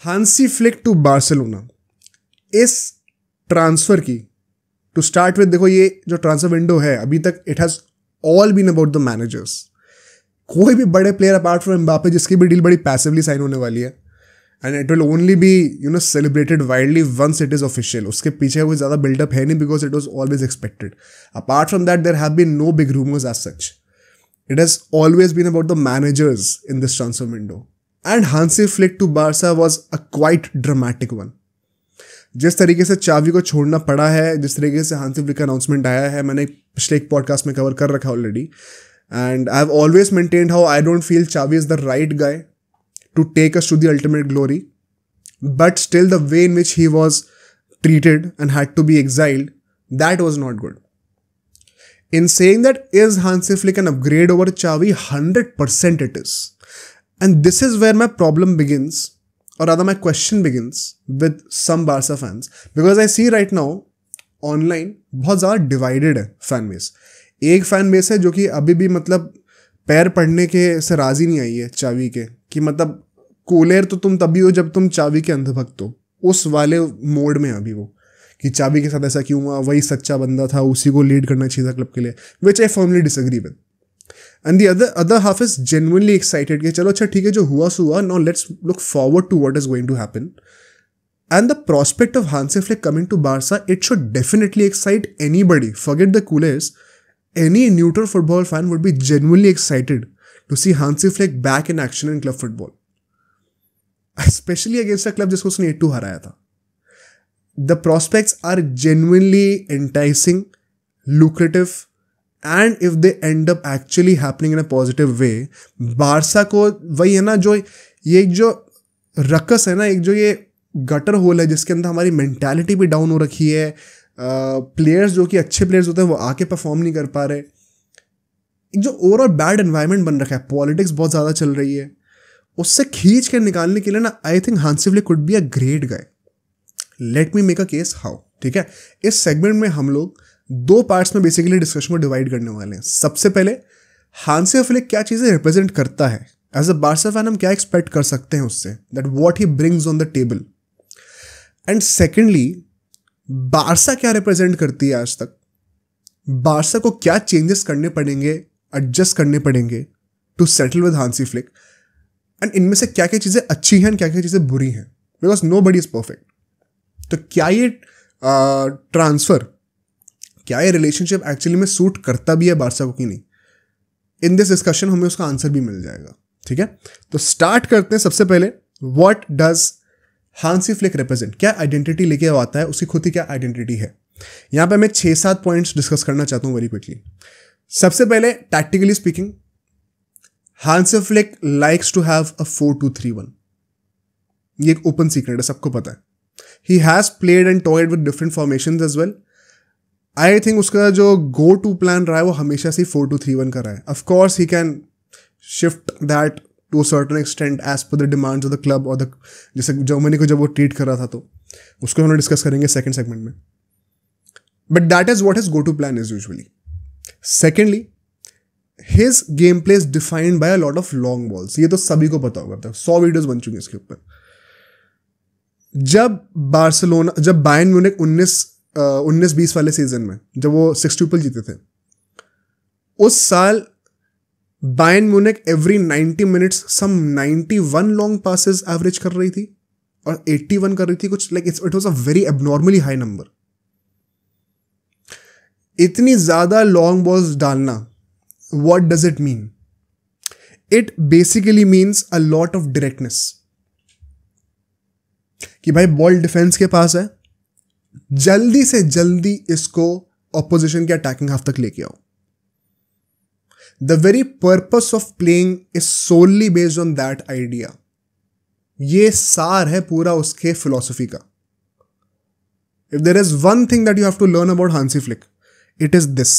Hansi Flick to Barcelona, इस transfer की to start with, देखो ये जो ट्रांसफर विंडो है अभी तक it has all been about the managers. कोई भी बड़े प्लेयर अपार्ट फ्रॉम एम्बापे जिसकी भी डील बड़ी पैसिवली साइन होने वाली है and it will only be celebrated widely once it is official. उसके पीछे कोई ज़्यादा बिल्डअप है नहीं because it was always expected. Apart from that there have been no big rumours as such. It has always been about the managers in this transfer window. And Hansi Flick to Barca was a quite dramatic one. जिस तरीके से चावी को छोड़ना पड़ा है, जिस तरीके से हांसी फ्लिक का अनाउंसमेंट आया है, मैंने पिछले एक पॉडकास्ट में कवर कर रखा already. And I have always maintained how I don't feel Xavi is the right guy to take us to the ultimate glory. But still the way in which he was treated and had to be exiled, that was not good. In saying that, is Hansi Flick an upgrade over Xavi? 100% it is. And this is where my problem begins, or rather my question begins with some Barca fans. Because I see right now, online, बहुत ज़्यादा divided है fan base. एक fan base है जो कि अभी भी मतलब पैर पड़ने के से राजी नहीं आई है Xavi के, कि मतलब कूलर तो तुम तभी हो जब तुम Xavi के अंधभक्त हो. उस वाले मोड में अभी वो, कि चाबी के साथ ऐसा क्यों हुआ, वही सच्चा बंदा था, उसी को लीड करना चाहिए था क्लब के लिए, which I firmly disagree with. And the other half is genuinely excited कि चलो अच्छा ठीक है, जो हुआ सो हुआ, now let's look forward to what is going to happen. And the prospect of Hansi Flick coming to Barca, it should definitely excite anybody, forget the culers. Any neutral football fan would be genuinely excited to see Hansi Flick back in action in club football, specially against a club जिसको उसने 8-2 हराया था. The prospects are genuinely enticing, lucrative, and if they end up actually happening in a positive way, Barça को वही है ना, जो ये एक जो रकस है ना, एक जो ये गटर होल है जिसके अंदर हमारी मेंटालिटी भी डाउन हो रखी है, प्लेयर्स जो कि अच्छे प्लेयर्स होते हैं वो आके परफॉर्म नहीं कर पा रहे, एक जो ओवरऑल बैड एनवायरनमेंट बन रखा है, पॉलिटिक्स बहुत ज़्यादा चल रही है, उससे खींच के निकालने के लिए ना I think Hansi Flick could be a great guy. Let me make a case how. ठीक है, इस सेगमेंट में हम लोग 2 पार्ट्स में बेसिकली डिस्कशन को डिवाइड करने वाले हैं. सबसे पहले हांसी फ्लिक क्या चीज़ें रिप्रेजेंट करता है, एज अ बार्सा फैन हम क्या एक्सपेक्ट कर सकते हैं उससे, that what he brings on the table. And secondly Barca क्या रिप्रेजेंट करती है आज तक, बार्सा को क्या चेंजेस करने पड़ेंगे, एडजस्ट करने पड़ेंगे to settle with Hansi Flick, and इनमें से क्या क्या चीज़ें अच्छी हैं, क्या क्या चीज़ें बुरी हैं, because nobody is perfect. तो क्या ये ट्रांसफर, क्या ये रिलेशनशिप एक्चुअली में सूट करता भी है बार्सा को कि नहीं, इन दिस डिस्कशन हमें उसका आंसर भी मिल जाएगा. ठीक है, तो स्टार्ट करते हैं. सबसे पहले what does Hansi Flick represent, क्या आइडेंटिटी लेके आता है, उसकी खुद की क्या आइडेंटिटी है. यहाँ पे मैं 6-7 पॉइंट्स डिस्कस करना चाहता हूँ वेरी क्विकली. सबसे पहले tactically speaking, Hansi Flick likes to have a 4-2-3-1. ये एक ओपन सीक्रेट है, सबको पता है. He has played and toyed with different formations as well. I think उसका जो go to plan रहा है वो हमेशा से 4-2-3-1 का रहा है. Of course he can shift that to a certain extent as per the demands of the club or the, जैसे जर्मनी को जब वो ट्रीट कर रहा था तो उसको हम डिस्कस करेंगे सेकंड सेगमेंट में. But that is what his go to plan is usually. Secondly, his gameplay is defined by a lot of long balls. ये तो सभी को पता होगा, 100 वीडियोस बन चुकी हैं इसके ऊपर. जब बायर्न म्यूनिख 19-20 वाले सीजन में जब वो 6 जीते थे, उस साल Bayern Munich every 90 minutes some 91 long passes average कर रही थी और 81 कर रही थी कुछ, like it was a very abnormally high number. इतनी ज्यादा लॉन्ग बॉल्स डालना, what does it mean? It basically means a lot of directness, कि भाई बॉल डिफेंस के पास है, जल्दी से जल्दी इसको ऑपोजिशन के अटैकिंग हाफ तक लेके आओ. The very purpose of playing is solely based on that idea. ये सार है पूरा उसके फिलॉसफी का. If there is one thing that you have to learn about Hansi Flick, it is this.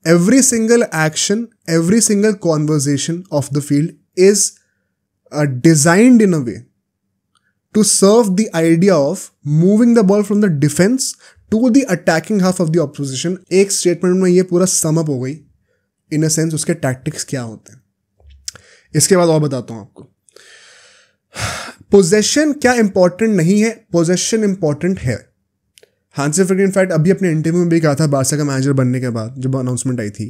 Every single action, every single conversation of the field is designed in a way to serve the idea of moving the ball from the defense to the attacking half of the opposition. एक statement में ये पूरा sum up हो गई इन a sense उसके tactics क्या होते हैं. इसके बाद और बताता हूँ आपको. पोजेशन क्या इंपॉर्टेंट नहीं है, पोजेशन इंपॉर्टेंट है। हांसी फ्लिक इनफैक्ट अभी अपने इंटरव्यू में भी कहा था बार्सा का मैनेजर बनने के बाद, जब अनाउंसमेंट आई थी,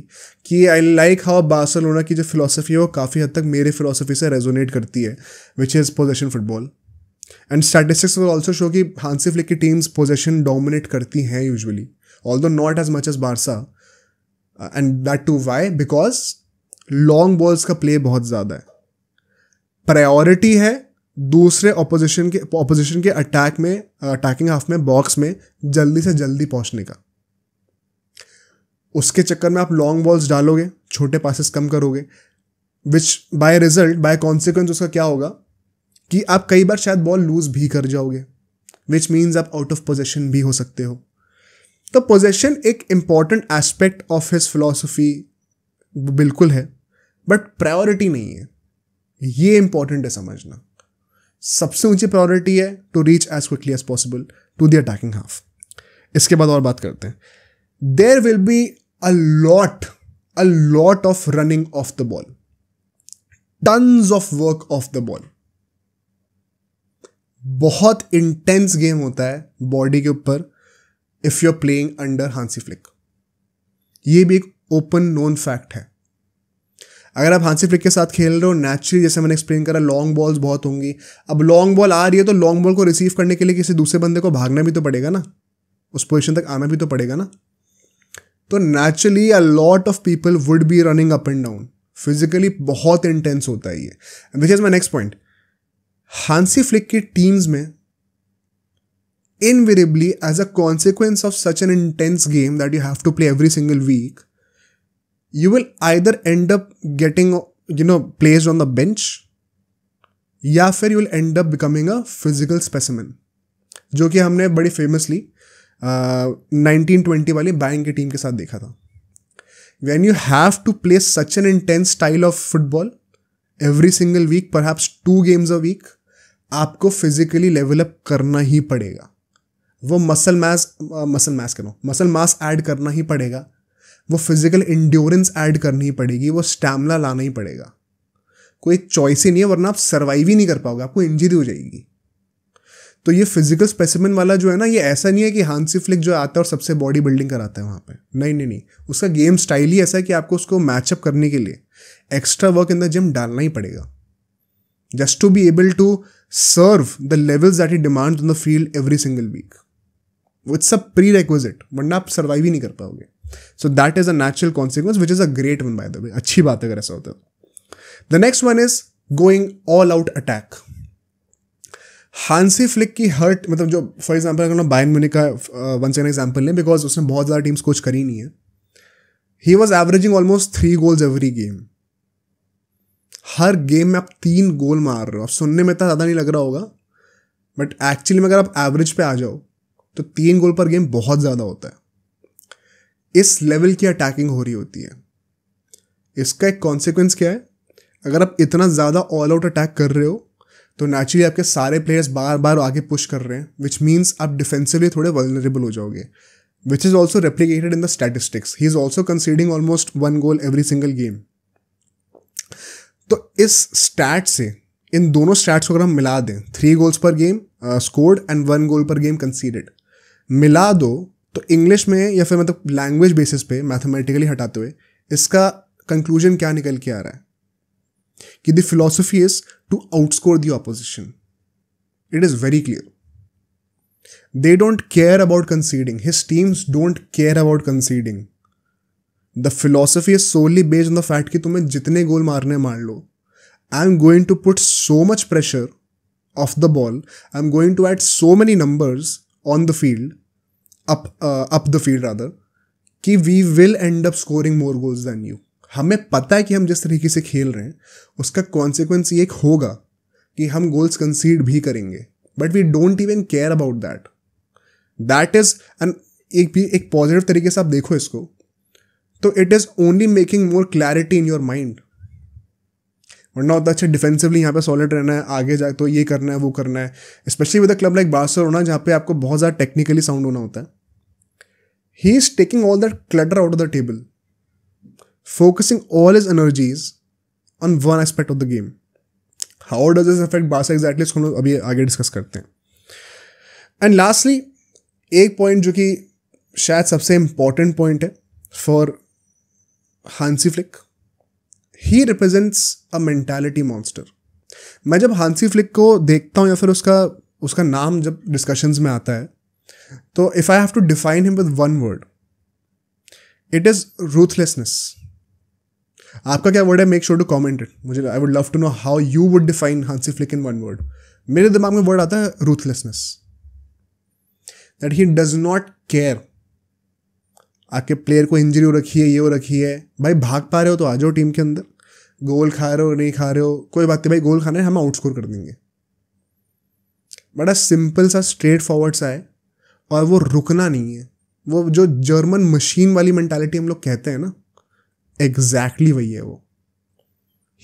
कि आई लाइक हाउ बार्सिलोना की जो फिलोसफी है वो काफ़ी हद तक मेरे फिलोसफी से रेजोनेट करती है, which is possession football. And statistics will also show कि हांसी फ्लिक की टीम्स पोजेशन डोमिनेट करती हैं usually, although not as much as Barca. And that too why, because long balls का प्ले बहुत ज़्यादा है। प्रायोरिटी है दूसरे ऑपोजिशन के अटैक में, अटैकिंग हाफ में, बॉक्स में जल्दी से जल्दी पहुंचने का। उसके चक्कर में आप लॉन्ग बॉल्स डालोगे, छोटे पासेस कम करोगे, which by result, by consequence उसका क्या होगा कि आप कई बार शायद बॉल लूज भी कर जाओगे, विच मीन्स आप आउट ऑफ पोजेशन भी हो सकते हो। तो पोजेशन एक important aspect of his philosophy बिल्कुल है, बट प्रायोरिटी नहीं है। ये इंपॉर्टेंट है समझना। सबसे ऊंची प्रायोरिटी है to reach as quickly as possible to the attacking half. इसके बाद और बात करते हैं। There will be a lot of running off the ball, tons of work off the ball. बहुत इंटेंस गेम होता है बॉडी के ऊपर if you are playing under Hansi Flick. ये भी एक ओपन नोन फैक्ट है। अगर आप हांसी फ्लिक के साथ खेल रहे हो, नेचुरली जैसे मैंने एक्सप्लेन करा, लॉन्ग बॉल्स बहुत होंगी। अब लॉन्ग बॉल आ रही है तो लॉन्ग बॉल को रिसीव करने के लिए किसी दूसरे बंदे को भागना भी तो पड़ेगा ना, उस पोजीशन तक आना भी तो पड़ेगा ना। तो naturally a lot of people would be running up and down. Physically बहुत इंटेंस होता है ये, which is my next point. Hansi Flick की टीम्स में invariably, as a consequence of such an intense game that you have to play every single week, you will either end up getting, placed on the bench, या फिर you will end up becoming a physical specimen, जो कि हमने बड़ी famously 1920 वाली bang की team के साथ देखा था। When you have to play such an intense style of football every single week, perhaps 2 games a week, आपको फिजिकली लेवल अप करना ही पड़ेगा। वो मसल मास ऐड करना ही पड़ेगा, वो फिजिकल इंड्योरेंस ऐड करनी ही पड़ेगी, वो स्टैमिना लाना ही पड़ेगा। कोई चॉइस ही नहीं है, वरना आप सर्वाइव ही नहीं कर पाओगे, आपको इंजरी हो जाएगी। तो ये फिजिकल स्पेसिमेन वाला जो है ना, ये ऐसा नहीं है कि हांसी फ्लिक जो आता है और सबसे बॉडी बिल्डिंग कराता है वहाँ पे। नहीं, उसका गेम स्टाइल ही ऐसा है कि आपको उसको मैचअप करने के लिए extra work in the gym डालना ही पड़ेगा, just to be able to serve the levels that he demands on the field every single week. It's a prerequisite, वरना आप सर्वाइव ही नहीं कर पाओगे। So that is a natural consequence, which is a great one by the way। अच्छी बात है अगर ऐसा होता है। The next one is going all out attack। Hansi Flick की हर्ट, मतलब जो फॉर एग्जाम्पल अगर मैं बायर्न म्यूनिख का वन सेकंड एग्जाम्पल लें, बिकॉज उसने बहुत ज़्यादा टीम्स कोच करी नहीं है। He was averaging almost 3 goals every game. Her game में आप 3 गोल मार रहे हो। अब सुनने में इतना ज़्यादा नहीं लग रहा होगा, बट एक्चुअली में अगर आप एवरेज पे आ जाओ तो 3 गोल पर गेम बहुत ज़्यादा होता है। इस लेवल की अटैकिंग हो रही होती है। इसका एक कॉन्सिक्वेंस क्या है? अगर आप इतना ज़्यादा ऑल आउट अटैक कर रहे हो तो नेचुरली आपके सारे प्लेयर्स बार बार आगे पुश कर रहे हैं, विच मीन्स आप डिफेंसिवली थोड़े वल्नरेबल हो जाओगे, which is also replicated in the statistics. He is also conceding almost 1 goal every single game. तो इस स्टैट से, इन दोनों स्टैट्स को अगर हम मिला दें, 3 goals पर गेम स्कोर्ड एंड 1 goal पर गेम कंसीडेड, मिला दो, तो इंग्लिश में या फिर मतलब लैंग्वेज बेसिस पे मैथमेटिकली हटाते हुए इसका कंक्लूजन क्या निकल के आ रहा है कि the philosophy is to outscore the opposition. It is very clear. They don't care about conceding, his teams don't care about conceding. The philosophy is solely based on the fact कि तुम्हें जितने goal मारने मार लो, I am going to put so much pressure of the ball, I am going to add so many numbers on the field, up the field rather, कि we will end up scoring more goals than you। हमें पता है कि हम जिस तरीके से खेल रहे हैं उसका कॉन्सिक्वेंस ये एक होगा कि हम गोल्स कंसीड भी करेंगे, but we don't even care about that. That is एक पॉजिटिव तरीके से आप देखो इसको तो it is only making more clarity in your mind. वरना होता है अच्छा डिफेंसिवली यहाँ पे सॉलिड रहना है, आगे जाए तो ये करना है वो करना है, specially with a club like Barcelona जहाँ पे आपको बहुत ज़्यादा टेक्निकली साउंड होना होता है। He is taking all that clutter out of the table, focusing all his energies on one aspect of the game. How does this affect Barca exactly, इसको हम लोग अभी आगे डिस्कस करते हैं. एंड लास्टली एक पॉइंट जो कि शायद सबसे इंपॉर्टेंट पॉइंट है for Hansi flick, he represents a mentality monster. मैं जब हांसी फ्लिक को देखता हूँ या फिर उसका नाम जब डिस्कशंस में आता है, तो if I have to define him with one word, it is ruthlessness. आपका क्या वर्ड है? Make sure to comment it. मुझे I would love to know how you would define Hansi Flick in one word. मेरे दिमाग में word आता है ruthlessness. That he does not care. आपके प्लेयर को इंजरी हो रखी है, ये हो रखी है, भाई भाग पा रहे हो तो आ जाओ टीम के अंदर. गोल खा रहे हो नहीं खा रहे हो कोई बात नहीं भाई, गोल खाना है हम आउटस्कोर कर देंगे. बड़ा सिंपल सा स्ट्रेट फॉरवर्ड सा है, और वो रुकना नहीं है. वो जो जर्मन मशीन वाली मेंटालिटी हम लोग कहते हैं ना, एग्जैक्टली वही है वो.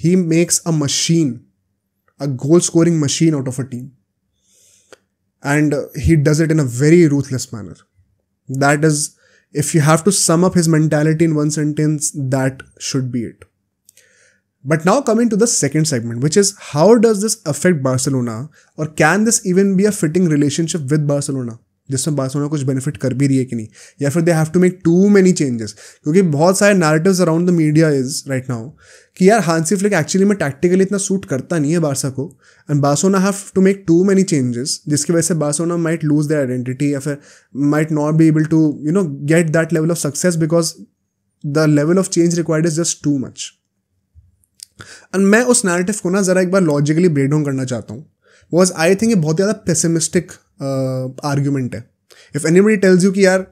He makes a machine, a goal scoring machine out of a team, and he does it in a very ruthless manner. That is, if you have to sum up his mentality in one sentence, that should be it. But now coming to the second segment, which is how does this affect Barcelona, or can this even be a fitting relationship with Barcelona, जिसमें Barcelona कुछ benefit कर भी रही है कि नहीं, या फिर they have to make too many changes. क्योंकि बहुत सारे narratives around the media is right now कि यार हांसी फ्लिक एक्चुअली में टैक्टिकली इतना सूट करता नहीं है बार्सा को, and Barcelona have to make too many changes, जिसकी वजह से Barcelona might lose their identity या फिर might not be able to get that level of success because the level of change required is just too much. And मैं उस narrative को ना जरा एक बार लॉजिकली ब्रेक डाउन करना चाहता हूँ, बिकॉज आई थिंक ये बहुत ज़्यादा पेसिमिस्टिक आर्ग्यूमेंट है. इफ एनीबडी टेल्स यू कि यार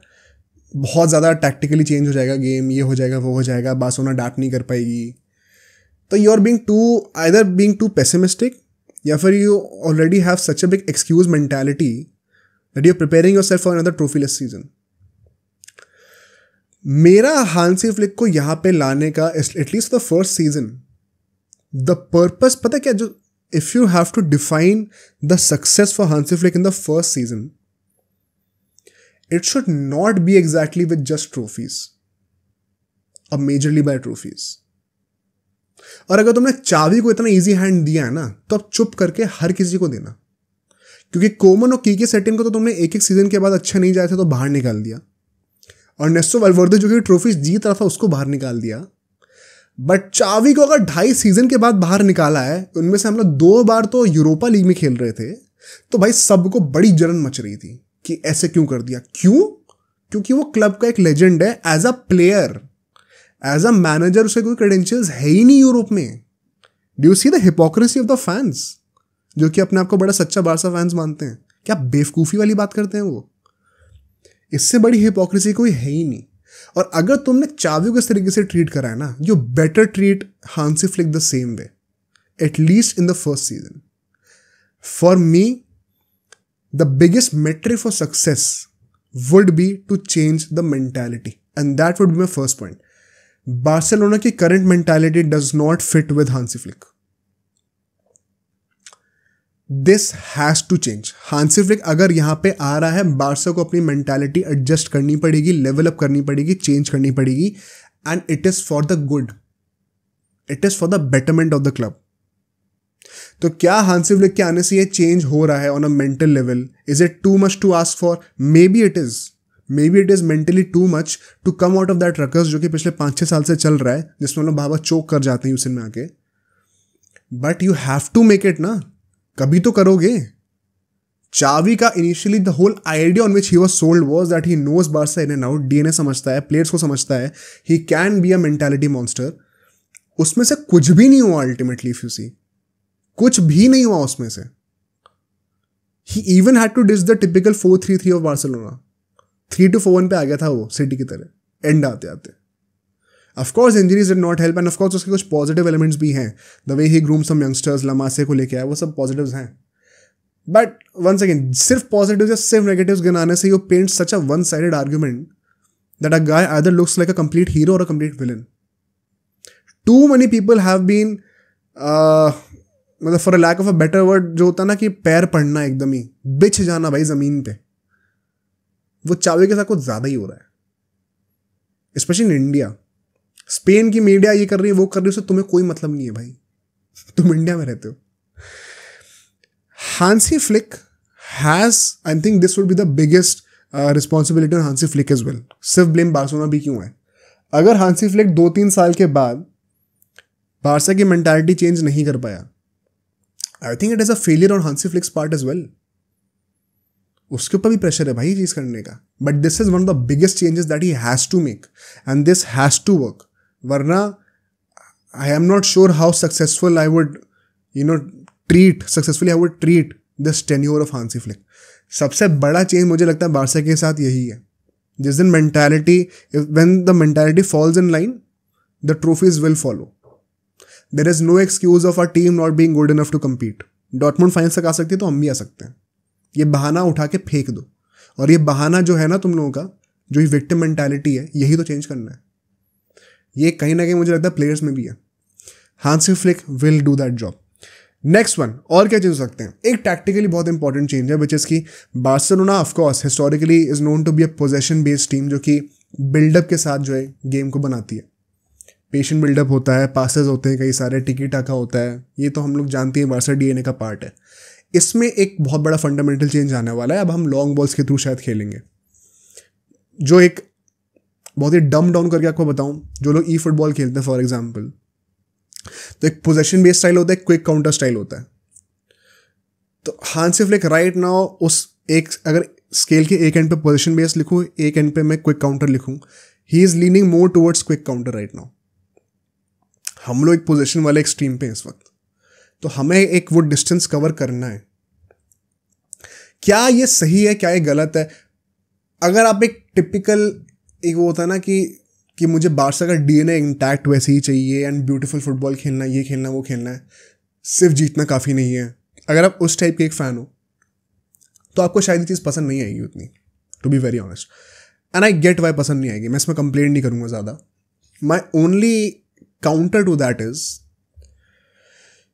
बहुत ज़्यादा टैक्टिकली चेंज हो जाएगा गेम, ये हो जाएगा वो हो जाएगा, बार्सिलोना अडैप्ट नहीं कर पाएगी, तो you are being too either being too pessimistic, या फिर you already have such a big excuse mentality that you are preparing yourself for another trophyless season. मेरा हांसी फ्लिक को यहाँ पे लाने का at least the first season, the purpose पता क्या, जो if you have to define the success for Hansi Flick in the first season, it should not be exactly with just trophies or majorly by trophies. और अगर तुमने चाबी को इतना easy hand दिया है ना, तो अब चुप करके हर किसी को देना. क्योंकि कोमन और कीके सेटिन को तो तुमने एक एक सीजन के बाद अच्छा नहीं जाए थे तो बाहर निकाल दिया, और नेस्टो वाल्वर्दे जो कि ट्रॉफीज जीत रहा था उसको बाहर निकाल दिया. बट चावी को अगर 2.5 सीजन के बाद बाहर निकाला है, उनमें से हम लोग 2 बार तो यूरोपा लीग में खेल रहे थे, तो भाई सबको बड़ी जलन मच रही थी कि ऐसे क्यों कर दिया. क्यों? क्योंकि वो क्लब का एक लेजेंड है. As a player, as a manager उसे कोई क्रेडेंशियल्स है ही नहीं यूरोप में. Do you see the hypocrisy of the fans, जो कि अपने आप को बड़ा सच्चा बार्सा फैंस मानते हैं. क्या बेवकूफ़ी वाली बात करते हैं वो. इससे बड़ी हिपोक्रेसी कोई है ही नहीं. और अगर तुमने चावी को इस तरीके से ट्रीट करा है ना, you better treat Hansi Flick the same way, at least in the first season. For me, the biggest metric for success would be to change the mentality, and that would be my first point. Barcelona की current mentality does not fit with Hansi Flick. This has to change. Hansi Flick अगर यहाँ पे आ रहा है, Barca को अपनी mentality adjust करनी पड़ेगी, level up करनी पड़ेगी, change करनी पड़ेगी, and it is for the good. It is for the betterment of the club. तो क्या हांसी फ्लिक के आने से ये चेंज हो रहा है on a mental level? Is it too much to ask for? Maybe it is mentally too much to come out of that ruckus जो कि पिछले 5-6 साल से चल रहा है, जिसमें हम लोग बाबा चोक कर जाते हैं यूसिन में आके. But you have to make it ना, कभी तो करोगे. चावी का initially the whole idea on which he was sold was that he knows Barca in and out, DNA समझता है, प्लेयर्स को समझता है, he can be a mentality monster. उसमें से कुछ भी नहीं हुआ अल्टीमेटली. इफ यू सी, कुछ भी नहीं हुआ उसमें से. He even had to ditch the typical 4-3-3 of Barcelona. 3-4-1 पे आ गया था वो सिटी की तरह एंड आते आते. Of course injuries did not help, and of course उसके कुछ पॉजिटिव एलिमेंट्स भी हैं. The way he groom some youngsters, La Masia को लेके आया, वो सब पॉजिटिव्स हैं. बट वंस अगेन, सिर्फ पॉजिटिव्स या सिर्फ नेगेटिव्स गिनाने से you paint such a one sided argument that a guy either looks like a complete hero और a complete villain. Too many people have been, मतलब for a lack of a better word, जो होता ना कि पैर पड़ना, एकदम ही बिछ जाना भाई जमीन पे, वो चावी के साथ कुछ ज्यादा ही हो रहा है. Specially in India. स्पेन की मीडिया ये कर रही है, वो कर रही है, उससे तुम्हें कोई मतलब नहीं है भाई. तुम इंडिया में रहते हो. Hansi Flick has, I think this would be the biggest responsibility on Hansi Flick as well. सिर्फ ब्लेम बार्सिलोना भी क्यों है? अगर हांसी फ्लिक 2-3 साल के बाद बार्सा की मेंटालिटी चेंज नहीं कर पाया, I think it is a failure on Hansi Flick's part as well. उसके ऊपर भी प्रेशर है भाई ये चीज करने का. But this is one of the biggest changes that he has to make and this has to work. वरना I am not sure how successful I would treat this tenure of Hansi Flick. सबसे बड़ा change मुझे लगता है Barca के साथ यही है. जिस दिन when the mentality falls in line, the trophies will follow. There is no excuse of our team not being good enough to compete. Dortmund finals तक आ सकती है तो हम भी आ सकते हैं. ये बहाना उठा के फेंक दो. और ये बहाना जो है ना तुम लोगों का, जो ये विक्टिम मेंटालिटी है, यही तो चेंज करना है. ये कहीं ना कहीं मुझे लगता है प्लेयर्स में भी है. Hansi Flick will do that job. Next one, और क्या चेंज हो सकते हैं? एक टैक्टिकली बहुत इंपॉर्टेंट चेंज है विच इज़ की Barcelona of course historically is known to be a possession based team जो कि बिल्डअप के साथ जो है गेम को बनाती है. पेशेंट बिल्डअप होता है, पासेस होते हैं कई सारे, टिकी टाका होता है. ये तो हम लोग जानते हैं बार्सा डीएनए का पार्ट है. इसमें एक बहुत बड़ा फंडामेंटल चेंज आने वाला है. अब हम लॉन्ग बॉल्स के थ्रू शायद खेलेंगे. जो एक बहुत ही डम डाउन करके आपको बताऊं, जो लोग ई फुटबॉल खेलते हैं फॉर एग्जाम्पल, तो एक पोजेशन बेस्ड स्टाइल होता है, क्विक काउंटर स्टाइल होता है. तो हांसी फ्लिक राइट नाउ उस एक, अगर स्केल के एक एंड पे पोजीशन बेस्ड लिखूं, एक एंड पे मैं क्विक काउंटर लिखूं, he is leaning more towards quick counter right now. हम लोग एक पोजीशन वाले एक्सट्रीम पे इस वक्त, तो हमें एक वो डिस्टेंस कवर करना है. क्या ये सही है, क्या ये गलत है? अगर आप एक टिपिकल एक वो होता है ना कि मुझे बार्सा का डीएनए इंटैक्ट वैसे ही चाहिए एंड ब्यूटीफुल फुटबॉल खेलना, ये खेलना, वो खेलना है, सिर्फ जीतना काफ़ी नहीं है. अगर आप उस टाइप के एक फ़ैन हो तो आपको शायद ये चीज़ पसंद नहीं आएगी उतनी, to be very honest. And I get why पसंद नहीं आएगी. मैं इसमें कंप्लेंट नहीं करूँगा ज़्यादा. My only counter to that is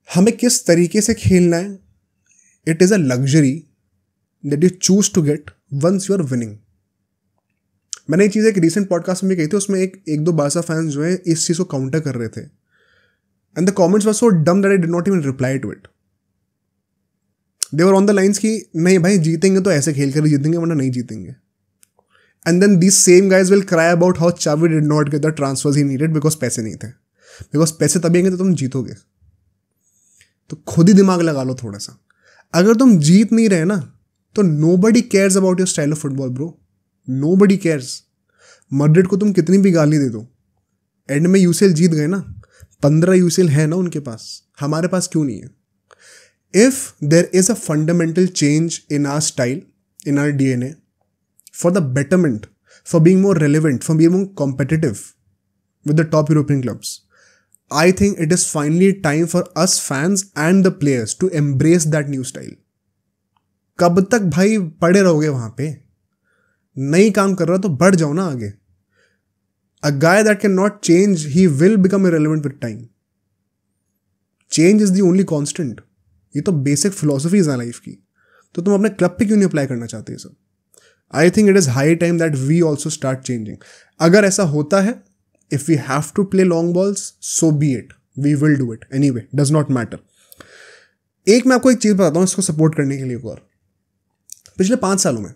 हमें किस तरीके से खेलना है. It is a luxury that you choose to get once you are winning. मैंने ये चीज़ एक रीसेंट पॉडकास्ट में कही थी, उसमें एक दो बार्सा फैंस जो है इस चीज़ को काउंटर कर रहे थे and the comments were so dumb that I did not even reply to it. They were on the lines कि नहीं भाई जीतेंगे तो ऐसे खेल कर ही जीतेंगे वरना नहीं जीतेंगे. And then these same guys will cry about how Xavi did not get the transfers he needed because पैसे नहीं थे. बिकॉज पैसे तभी आएंगे तो तुम जीतोगे. तो खुद ही दिमाग लगा लो थोड़ा सा. अगर तुम जीत नहीं रहे ना तो nobody cares about your style of football bro. Nobody cares. Madrid को तुम कितनी भी गाली दे दो, एंड में यूसीएल जीत गए ना. 15 यूसीएल है ना उनके पास, हमारे पास क्यों नहीं है? If there is a fundamental change in our style, in our DNA, for the betterment, for being more relevant, for being more competitive with the top European clubs, I think it is finally time for us fans and the players to embrace that new style. कब तक भाई पड़े रहोगे वहां पे? नहीं काम कर रहा तो बढ़ जाओ ना आगे. A guy that cannot change, he will become irrelevant with time. Change is the only constant. ये तो बेसिक फिलोसफीज है लाइफ की. तो तुम अपने क्लब पे क्यों नहीं अप्लाई करना चाहते ये सब? I think it is high time that we also start changing. अगर ऐसा होता है, if we have to play long balls, so be it. We will do it anyway. Does not matter. एक मैं आपको एक चीज बताता हूं इसको सपोर्ट करने के लिए. एक और, पिछले 5 सालों में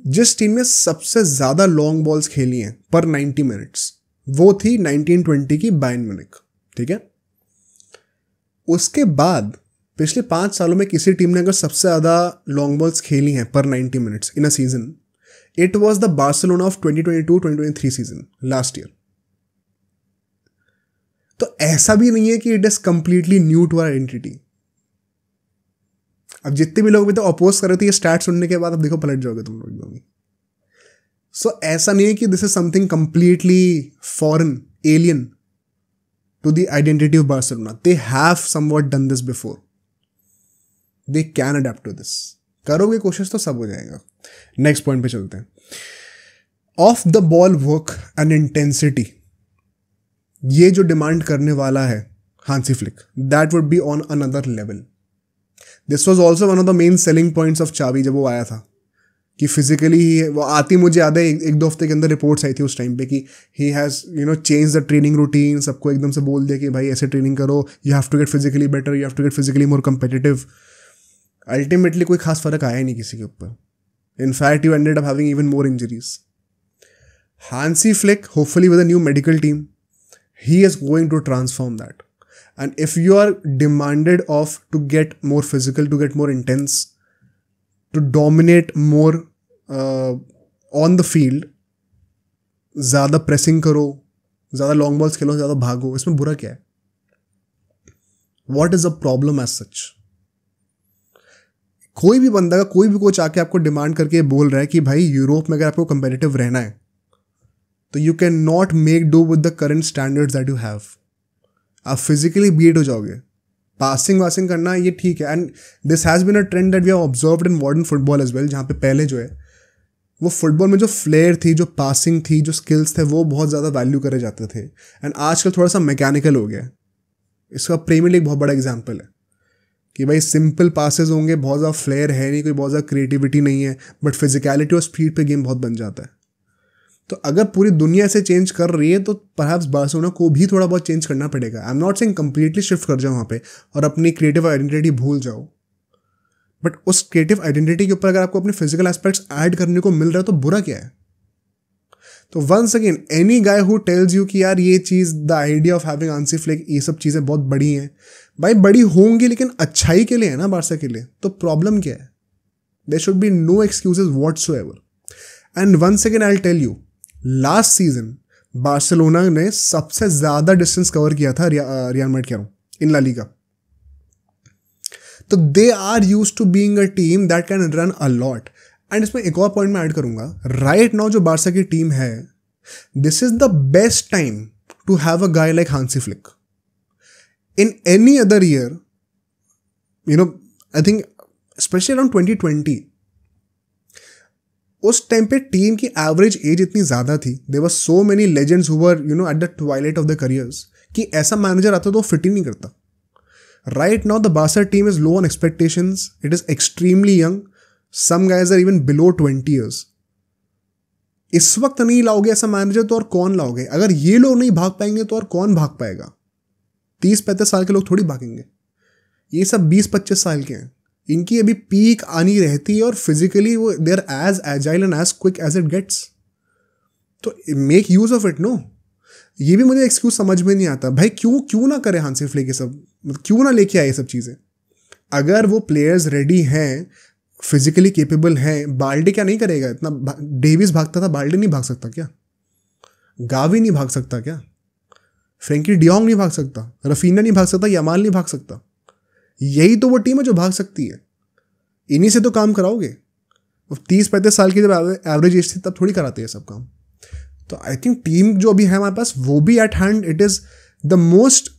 जिस टीम ने सबसे ज्यादा लॉन्ग बॉल्स खेली हैं पर 90 मिनट्स, वो थी 1920 की बायर्न म्यूनिख. ठीक है. उसके बाद पिछले 5 सालों में किसी टीम ने अगर सबसे ज्यादा लॉन्ग बॉल्स खेली हैं पर 90 minutes in a season, it was the Barcelona of 2022-2023 season last year. तो ऐसा भी नहीं है कि it is completely new to our identity. अब जितने भी लोग भी तो अपोज कर रहे थे ये स्टैट सुनने के बाद, अब देखो पलट जाओगे तुम लोग भी. सो ऐसा नहीं है कि this is something completely foreign, alien to the identity of Barcelona. They have somewhat done this before. They can adapt to this. करोगे कोशिश तो सब हो जाएगा. नेक्स्ट पॉइंट पे चलते हैं. Of the ball work and intensity, ये जो डिमांड करने वाला है Hansi Flick, that would be on another level. This was also one of the main selling points of चावी जब वो आया था, कि फिजिकली वो आती, मुझे याद है एक दो हफ्ते के अंदर रिपोर्ट्स आई थी उस टाइम पे कि he has change the training routine, सबको एकदम से बोल दिया कि भाई ऐसे ट्रेनिंग करो, you have to get physically better, you have to get physically more competitive. Ultimately कोई खास फर्क आया ही नहीं किसी के ऊपर. In fact you ended up having even more injuries. Hansi Flick, hopefully with a new medical team, he is going to transform that. And if you are demanded of to get more physical, to get more intense, to dominate more on the field, ज़्यादा pressing करो, ज़्यादा long balls खेलो, ज़्यादा भागो, इसमें बुरा क्या है? What is the problem as such? कोई भी बंदा, कोई भी कोच आके आपको डिमांड करके बोल रहा है कि भाई यूरोप में अगर आपको कंपेटिटिव रहना है तो you can not make do with the current standards that you have. आप फिजिकली बीट हो जाओगे. पासिंग वासिंग करना ये ठीक है, and this has been a trend that we have observed in modern football as well, जहाँ पे पहले जो है वो फुटबॉल में जो फ्लेयर थी, जो पासिंग थी, जो स्किल्स थे, वो बहुत ज़्यादा वैल्यू करे जाते थे. एंड आजकल थोड़ा सा मैकेनिकल हो गया है. इसका प्रीमियर लीग बहुत बड़ा एग्जाम्पल है कि भाई सिंपल पासेस होंगे, बहुत ज़्यादा फ्लेयर है नहीं, कोई बहुत ज़्यादा क्रिएटिविटी नहीं है, बट फिजिकलिटी और स्पीड पे गेम बहुत बन जाता है. तो अगर पूरी दुनिया से चेंज कर रही है तो परहैप्स बार्सिलोना को भी थोड़ा बहुत चेंज करना पड़ेगा. आई am not saying completely shift कर जाओ वहाँ पे और अपनी क्रिएटिव आइडेंटिटी भूल जाओ, बट उस क्रिएटिव आइडेंटिटी के ऊपर अगर आपको अपने फिजिकल एस्पेक्ट्स ऐड करने को मिल रहा है तो बुरा क्या है? तो once again, any guy who tells you कि यार ये चीज़, the idea of having Hansi Flick, ये सब चीज़ें बहुत बड़ी हैं, भाई बड़ी होंगी लेकिन अच्छाई के लिए है ना, बार्सा के लिए. तो प्रॉब्लम क्या है? There should be no excuses whatsoever. And once again I will tell you, last season Barcelona ने सबसे ज्यादा डिस्टेंस कवर किया था रियल मैड्रिड कह रहा हूं इन ला लीगा. तो they are used to being a team that can run a lot. And इसमें एक और पॉइंट मैं ऐड करूंगा. राइट नाउ जो बार्सा की टीम है, this is the best time to have a guy like Hansi Flick. In any other year, I think specially around 2020, उस time पे टीम की एवरेज एज इतनी ज़्यादा थी, there were so many legends who were at the twilight of the careers, कि ऐसा manager आता तो वो फिट ही नहीं करता. Right now the Barca team is low on expectations, it is extremely young, some guys are even below 20 years. इस वक्त नहीं लाओगे ऐसा मैनेजर तो और कौन लाओगे? अगर ये लोग नहीं भाग पाएंगे तो और कौन भाग पाएगा? 30-35 साल के लोग थोड़ी भागेंगे. ये सब 20-25 साल के हैं. इनकी अभी पीक आनी रहती है और फिजिकली वो they are as agile and as quick as it gets. तो make use of it. No, ये भी मुझे एक्सक्यूज समझ में नहीं आता. भाई क्यों ना करे हांसी फ्लिक ये सब, क्यों ना लेके आए ये सब चीज़ें? अगर वो प्लेयर्स रेडी हैं, फिजिकली केपेबल हैं, बाल्डी क्या नहीं करेगा? इतना डेविस भागता था, बाल्डी नहीं भाग सकता क्या? गावी नहीं भाग सकता क्या? फ्रेंकी डियोंग नहीं भाग सकता? रफीना नहीं भाग सकता? यमाल नहीं भाग सकता? यही तो वो टीम है जो भाग सकती है. इन्हीं से तो काम कराओगे. 30-35 साल की जब एवरेज एज थी तब थोड़ी कराते हैं सब काम. तो आई थिंक टीम जो अभी है हमारे पास वो भी at hand. It is the most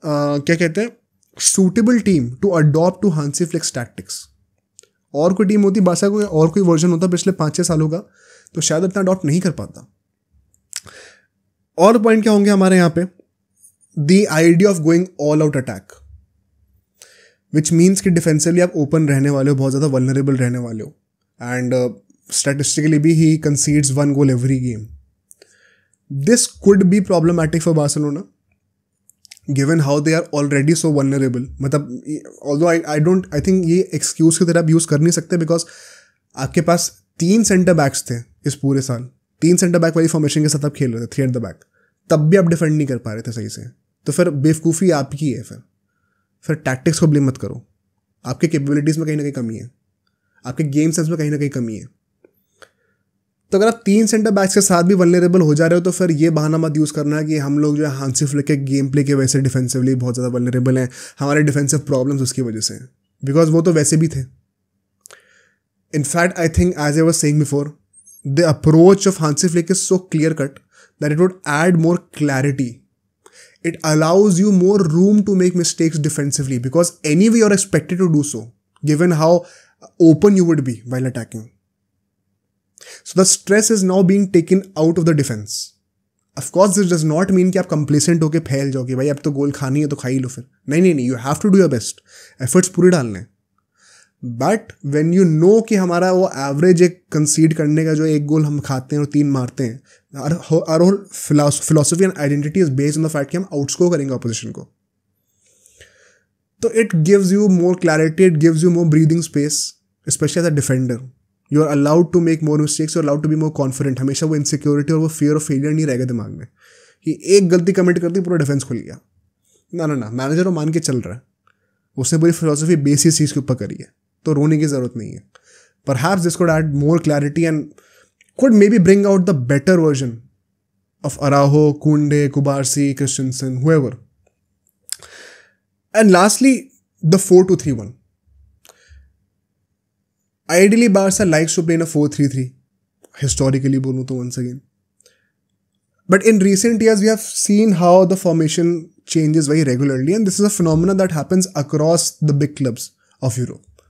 क्या कहते हैं, suitable team to adopt to Hansi Flick's tactics. और कोई टीम होती, बार्सा को और कोई वर्जन होता पिछले 5-6 सालों का, तो शायद इतना अडॉप्ट नहीं कर पाता. और पॉइंट क्या होंगे हमारे यहाँ पे? The idea of going all out attack, which means कि डिफेंसिवली आप ओपन रहने वाले हो, बहुत ज़्यादा वल्नरेबल रहने वाले हो, एंड स्टैटिस्टिकली भी he concedes 1 goal every game. This could be problematic for Barcelona given how they are already so vulnerable. मतलब ऑल्दो आई थिंक ये एक्सक्यूज की तरह आप यूज़ कर नहीं सकते, बिकॉज आपके पास 3 सेंटर बैक्स थे इस पूरे साल. 3 सेंटर बैक वाली फॉर्मेशन के साथ आप खेल रहे थे, 3 एट द बैक, तब भी आप डिफेंड नहीं कर पा रहे थे सही से. तो फिर बेवकूफ़ी आपकी है. फिर टैक्टिक्स को ब्लेम मत करो. आपके कैपेबिलिटीज़ में कहीं ना कहीं कमी है, आपके गेम सेंस में कहीं ना कहीं कमी है. तो अगर आप 3 सेंटर बैक्स के साथ भी वल्नरेबल हो जा रहे हो तो फिर ये बहाना मत यूज़ करना कि हम लोग जो है हांसी फ्लिक के गेम प्ले के वजह से डिफेंसिवली बहुत ज़्यादा वल्नरेबल हैं, हमारे डिफेंसिव प्रॉब्लम्स उसकी वजह से हैं, बिकॉज वो तो वैसे भी थे. In fact I think as I was saying before, the approach of Hansi Flick is so clear cut that it would add more clarity. It allows you more room to make mistakes defensively, because anyway you're expected to do so given how open you would be while attacking. So the stress is now being taken out of the defense. Of course this does not mean कि आप complacent होके फैल जाओगे, भाई अब तो गोल खानी है तो खा ही लो फिर. नहीं, you have to do your best, efforts पूरे डालने हैं. बट व्हेन यू नो कि हमारा वो एवरेज एक कंसीड करने का जो एक गोल हम खाते हैं और 3 मारते हैं, our whole philosophy and identity is based on the fact कि हम आउटस्कोर करेंगे ऑपोजिशन को. तो it gives you more clarity, it gives you more breathing space, specially as a defender. You are allowed to make more mistakes, you are allowed to be more confident. हमेशा वो insecurity और वो fear of failure नहीं रहेगा दिमाग में कि एक गलती कमिट कर दी पूरा डिफेंस खुल गया. ना, मैनेजर वो मान के चल रहा है, उसने पूरी फिलोसफी बेस इस चीज़ के ऊपर करी है, तो रोने की ज़रूरत नहीं है. Perhaps this could add more clarity and could maybe bring out the better version of Araujo, Kounde, Cubarsi, Christensen, whoever. And lastly, the 4-2-3-1. Ideally, Barca likes to play in a 4-3-3. Historically, बोलूँ तो once again. But in recent years, we have seen how the formation changes very regularly, and this is a phenomenon that happens across the big clubs of Europe.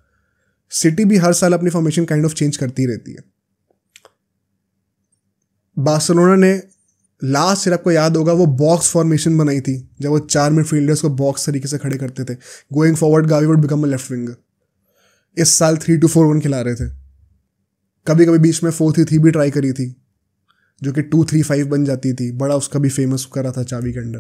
City भी हर साल अपनी formation kind of change करती रहती है. Barcelona ने last year आपको याद होगा वो बॉक्स फॉर्मेशन बनाई थी, जब वो 4 मिडफील्डर्स को बॉक्स तरीके से खड़े करते थे. Going forward Gavi would become a left winger. इस साल 3-2-4-1 खिला रहे थे. कभी कभी बीच में 4-3-3 भी ट्राई करी थी, जो कि 2-3-5 बन जाती थी. बड़ा उसका भी फेमस करा था चावी के अंडर.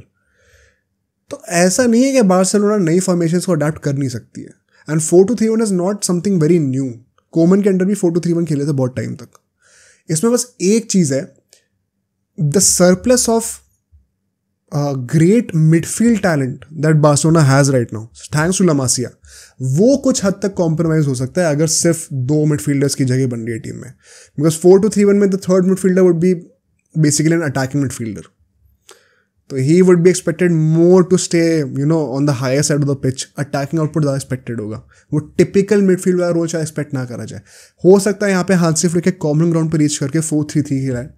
तो ऐसा नहीं है कि बार्सिलोना नई फॉर्मेशंस को अडैप्ट कर नहीं सकती है. And 4-2-3-1 is not something very new. Koeman के अंडर भी 4-2-3-1 खेले थे बहुत टाइम तक. इसमें बस एक चीज़ है, the surplus of great midfield talent that Barcelona has right now, thanks to La Masia, वो कुछ हद तक कॉम्प्रोमाइज हो सकता है अगर सिर्फ 2 मिडफील्डर्स की जगह बन रही है टीम में. बिकॉज 4-2-3-1 में the third midfielder would be basically an attacking midfielder. तो he would be expected more to stay on the higher side of the pitch. Attacking output ज़्यादा एक्सपेक्टेड होगा. वो टिपिकल मिडफील्ड वाला रोल शायद expect ना करा जाए. हो सकता है यहाँ पे हाथ से फ्लिक के कॉमन ग्राउंड पर रीच करके 4-3-3 खिलाए.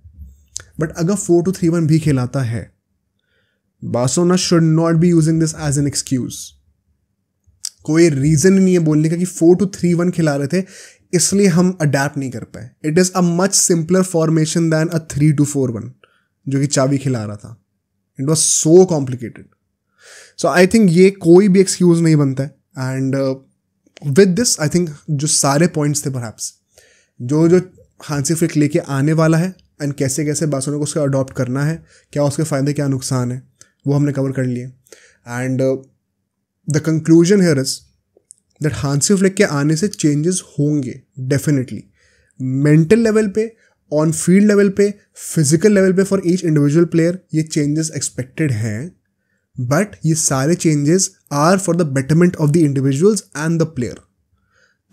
बट अगर 4-2-3-1 भी खिलाता है, Barcelona should not be using this as an excuse. कोई रीजन नहीं है बोलने का कि 4-2-3-1 खिला रहे थे इसलिए हम अडेप्ट नहीं कर पाए. It is a much simpler formation then अ 3-2-4-1 जो कि चावी खिला रहा था. It was so complicated. So I think ये कोई भी एक्सक्यूज नहीं बनता है. And with this I think जो सारे पॉइंट्स थे परहैप्स जो हांसी फ्लिक लेके आने वाला है एंड कैसे कैसे बार्सिलोना को उसका अडॉप्ट करना है, क्या उसके फ़ायदे क्या नुकसान है, वो हमने कवर कर लिए. And the conclusion here is that Hansi Flick के आने से चेंजेस होंगे डेफिनेटली. मेंटल लेवल पे, ऑन फील्ड लेवल पे, फिजिकल लेवल पे, फॉर ईच इंडिविजुअल प्लेयर ये चेंजेस एक्सपेक्टेड हैं. बट ये सारे changes are for the betterment of the individuals and the player.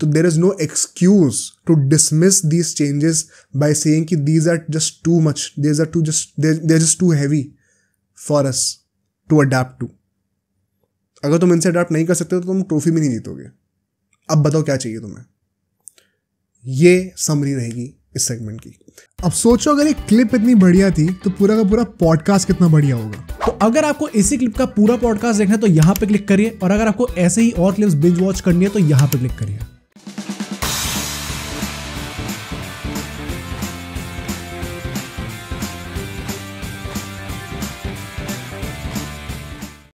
So there is no excuse to dismiss these changes by saying that these are just too much. They're just too heavy for us to adapt to. अगर तुम इनसे adapt नहीं कर सकते तो तुम trophy भी नहीं जीतोगे. अब बताओ क्या चाहिए तुम्हें. ये समरी रहेगी इस सेगमेंट की. अब सोचो अगर ये क्लिप इतनी बढ़िया थी तो पूरा का पूरा पॉडकास्ट कितना बढ़िया होगा. तो अगर आपको इसी क्लिप का पूरा पॉडकास्ट देखना है तो यहाँ पे क्लिक करिए, और अगर आपको ऐसे ही और क्लिप्स बिंज वॉच करनी है तो यहाँ पे क्लिक करिए.